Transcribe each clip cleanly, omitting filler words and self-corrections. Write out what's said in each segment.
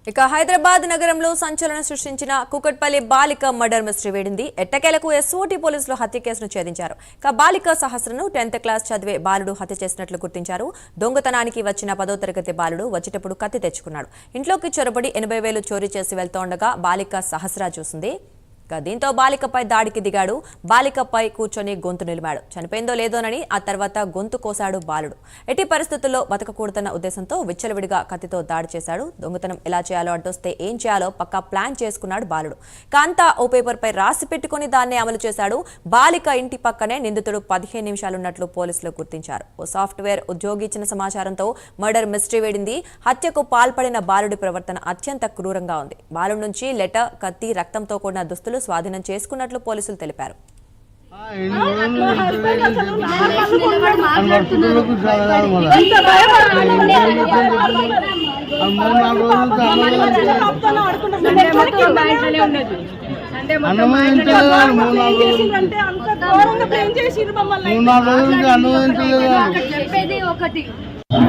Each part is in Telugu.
ఇక హైదరాబాద్ నగరంలో సంచలనం సృష్టించిన కుకట్పల్లి బాలిక మర్డర్ మిస్టరీ వేడింది. ఎట్టకేలకు ఎస్ఓటీ పోలీసులు హత్య కేసును ఛేదించారు. ఇక బాలిక సహస్రను 10th క్లాస్ చదివే బాలుడు హత్య చేసినట్లు గుర్తించారు. దొంగతనానికి వచ్చిన 10వ తరగతి బాలుడు వచ్చేటప్పుడు కత్తి తెచ్చుకున్నాడు. ఇంట్లోకి చొరబడి 80,000 చోరీ చేసి వెళ్తుండగా బాలిక సహస్ర చూసింది. దీంతో బాలికపై దాడికి దిగాడు. బాలికపై కూర్చొని గొంతు నిలిమాడు. చనిపోయిందో లేదోనని ఆ తర్వాత గొంతు కోసాడు బాలుడు. ఎట్టి పరిస్థితుల్లో బతకకూడదన్న ఉద్దేశంతో విచ్చలవిడిగా కత్తితో దాడి చేశాడు. దొంగతనం ఎలా చేయాలో అడ్డొస్తే ఏం చేయాలో పక్కా ప్లాన్ చేసుకున్నాడు బాలుడు. కాంతా ఓ పేపర్పై రాసి పెట్టుకుని దాన్ని అమలు చేశాడు. బాలిక ఇంటి పక్కనే నిందితుడు 15 నిమిషాలున్నట్లు పోలీసులు గుర్తించారు. ఓ సాఫ్ట్వేర్ ఉద్యోగి ఇచ్చిన సమాచారంతో మర్డర్ మిస్టరీ వేడింది. హత్యకు పాల్పడిన బాలుడి ప్రవర్తన అత్యంత క్రూరంగా ఉంది. బాలుడి నుంచి లెటర్, కత్తి, రక్తంతో కూడిన దుస్తులు స్వాధీనం చేసుకున్నట్లు పోలీసులు తెలిపారు.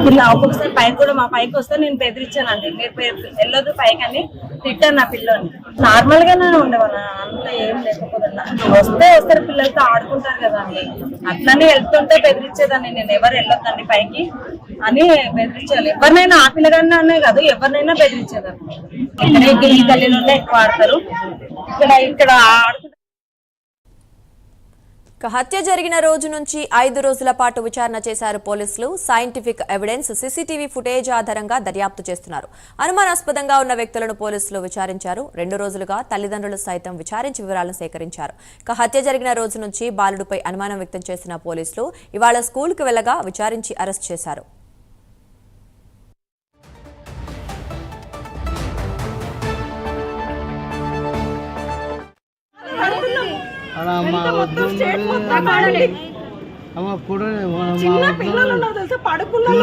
ఇలా ఒక్కొక్కసారి పైకి కూడా మా పైకి వస్తే నేను బెదిరించానండి. మీరు వెళ్ళొద్దు పైకి అని తిట్టాను నా పిల్లని. నార్మల్ గానే ఉండేవాళ్ళ, అంత ఏం లేకపోతున్నా. వస్తారు పిల్లలతో ఆడుకుంటారు కదా అండి, అట్లనే వెళ్తుంటే బెదిరించేదాన్ని. నేను ఎవరు వెళ్ళొద్దండి పైకి అని బెదిరించాలి. ఎవరినైనా ఆ పిల్లగానే అనే కాదు, ఎవరినైనా బెదిరించేదాన్ని. ఇక్కడ ఈ గల్లీలోనే ఎక్కువ ఆడతారు. ఇక్కడ ఆడుకుంటారు. హత్య జరిగిన రోజు నుంచి 5 రోజుల పాటు విచారణ చేశారు పోలీసులు. సైంటిఫిక్ ఎవిడెన్స్, సీసీటీవీ ఫుటేజ్ ఆధారంగా దర్యాప్తు చేస్తున్నారు. అనుమానాస్పదంగా ఉన్న వ్యక్తులను పోలీసులు విచారించారు. 2 రోజులుగా తల్లిదండ్రులు సైతం విచారించి వివరాలను సేకరించారు. హత్య జరిగిన రోజు నుంచి బాలుడిపై అనుమానం వ్యక్తం చేసిన పోలీసులు ఇవాళ స్కూల్కు వెళ్లగా విచారించి అరెస్ట్ చేశారు. చిన్న పిల్లలు ఉన్నారు తెలుసా, పడుకున్నారు.